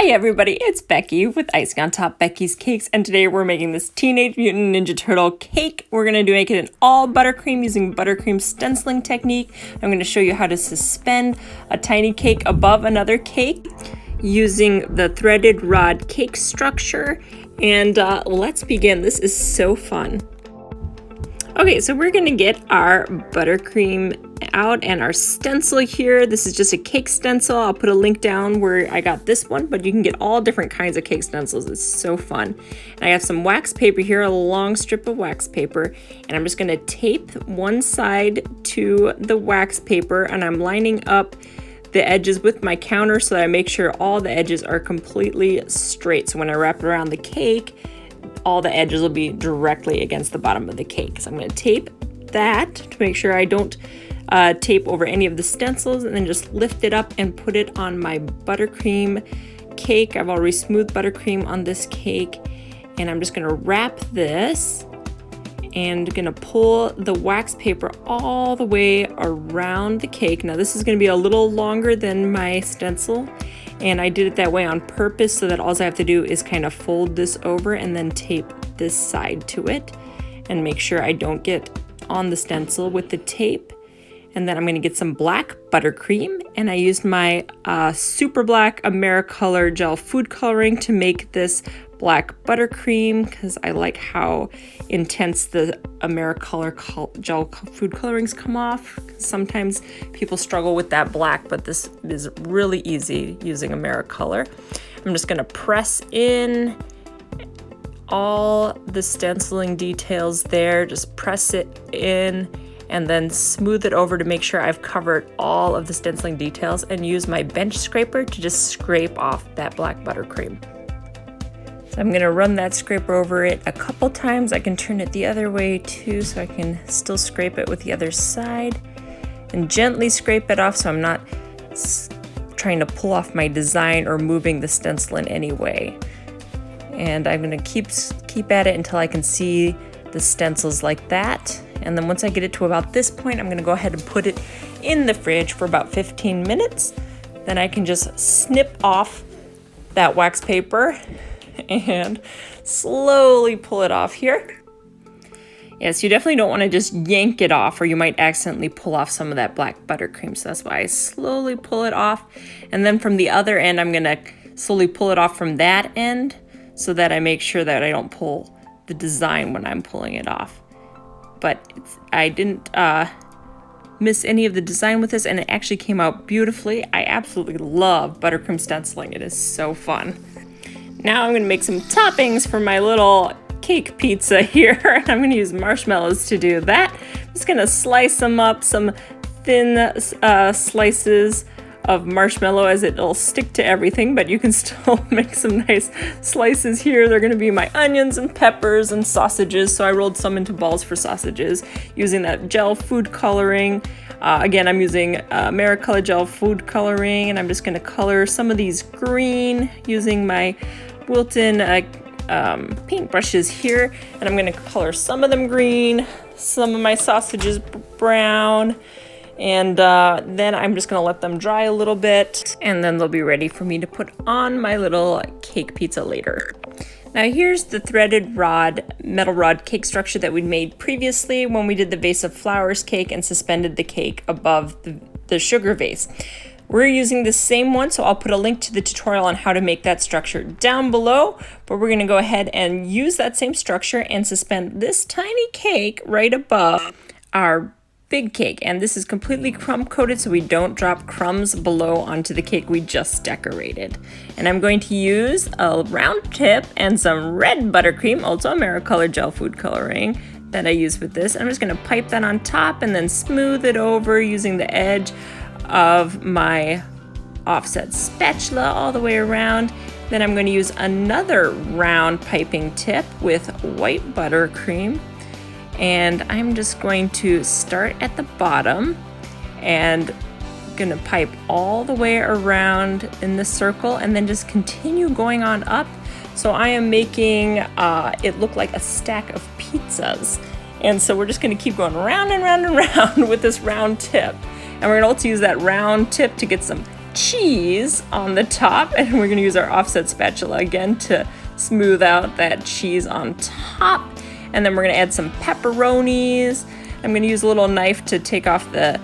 Hi everybody, it's Becky with Icing on Top Becky's Cakes, and today we're making this Teenage Mutant Ninja Turtle cake. We're going to make it in all buttercream using buttercream stenciling technique. I'm going to show you how to suspend a tiny cake above another cake using the threaded rod cake structure. And let's begin. This is so fun. Okay, so we're going to get our buttercream out and our stencil here. This is just a cake stencil. I'll put a link down where I got this one, but you can get all different kinds of cake stencils. It's so fun. And I have some wax paper here, a long strip of wax paper, and I'm just going to tape one side to the wax paper, and I'm lining up the edges with my counter so that I make sure all the edges are completely straight. So when I wrap it around the cake, all the edges will be directly against the bottom of the cake. So I'm going to tape that to make sure I don't tape over any of the stencils, and then just lift it up and put it on my buttercream cake. I've already smoothed buttercream on this cake, and I'm just going to wrap this and going to pull the wax paper all the way around the cake. Now this is going to be a little longer than my stencil, and I did it that way on purpose so that all I have to do is kind of fold this over and then tape this side to it and make sure I don't get on the stencil with the tape. And then I'm going to get some black buttercream, and I used my super black AmeriColor gel food coloring to make this black buttercream because I like how intense the AmeriColor gel food colorings come off. Sometimes people struggle with that black, but this is really easy using AmeriColor. I'm just going to press in all the stenciling details there, just press it in and then smooth it over to make sure I've covered all of the stenciling details, and use my bench scraper to just scrape off that black buttercream. So I'm gonna run that scraper over it a couple times. I can turn it the other way too, so I can still scrape it with the other side. And gently scrape it off so I'm not trying to pull off my design or moving the stencil in any way. And I'm gonna keep at it until I can see the stencils like that. And then once I get it to about this point, I'm gonna go ahead and put it in the fridge for about 15 minutes. Then I can just snip off that wax paper and slowly pull it off here. Yes, you definitely don't wanna just yank it off, or you might accidentally pull off some of that black buttercream. So that's why I slowly pull it off. And then from the other end, I'm gonna slowly pull it off from that end so that I make sure that I don't pull the design when I'm pulling it off. But I didn't miss any of the design with this, and it actually came out beautifully. I absolutely love buttercream stenciling. It is so fun. Now I'm gonna make some toppings for my little cake pizza here. I'm gonna use marshmallows to do that. I'm just gonna slice them up, some thin slices of marshmallow, as it'll stick to everything, but you can still make some nice slices here. They're going to be my onions and peppers and sausages, so I rolled some into balls for sausages using that gel food coloring. Again, I'm using AmeriColor gel food coloring, and I'm just going to color some of these green using my Wilton paintbrushes here, and I'm going to color some of them green, some of my sausages brown. And then I'm just gonna let them dry a little bit, and then they'll be ready for me to put on my little cake pizza later. Now here's the threaded rod, metal rod cake structure that we made previously when we did the vase of flowers cake and suspended the cake above the sugar vase. We're using the same one, so I'll put a link to the tutorial on how to make that structure down below, but we're gonna go ahead and use that same structure and suspend this tiny cake right above our big cake. And this is completely crumb coated so we don't drop crumbs below onto the cake we just decorated. And I'm going to use a round tip and some red buttercream, also AmeriColor gel food coloring that I use with this. I'm just going to pipe that on top and then smooth it over using the edge of my offset spatula all the way around. Then I'm going to use another round piping tip with white buttercream. And I'm just going to start at the bottom and gonna pipe all the way around in the circle, and then just continue going on up. So I am making it look like a stack of pizzas. And so we're just gonna keep going round and round and round with this round tip. And we're gonna also use that round tip to get some cheese on the top, and we're gonna use our offset spatula again to smooth out that cheese on top. And then we're gonna add some pepperonis. I'm gonna use a little knife to take off the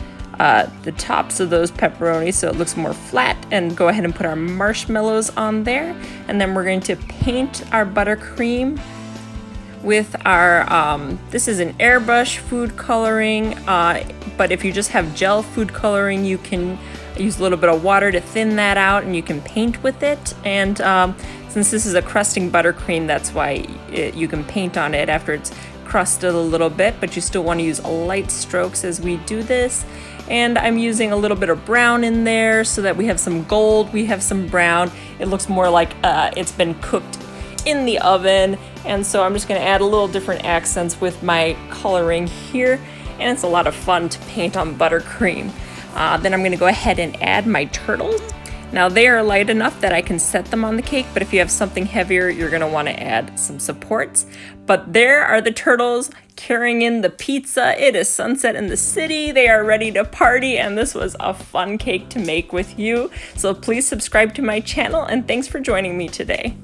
tops of those pepperonis so it looks more flat, and go ahead and put our marshmallows on there. And then we're going to paint our buttercream with our, this is an airbrush food coloring, but if you just have gel food coloring, you can use a little bit of water to thin that out and you can paint with it. And since this is a crusting buttercream, that's why you can paint on it after it's crusted a little bit, but you still want to use light strokes as we do this. And I'm using a little bit of brown in there so that we have some gold, we have some brown. It looks more like it's been cooked in the oven. And so I'm just going to add a little different accents with my coloring here. And it's a lot of fun to paint on buttercream. Then I'm going to go ahead and add my turtles. Now they are light enough that I can set them on the cake, but if you have something heavier, you're going to want to add some supports. But there are the turtles carrying in the pizza. It is sunset in the city. They are ready to party, and this was a fun cake to make with you. So please subscribe to my channel, and thanks for joining me today.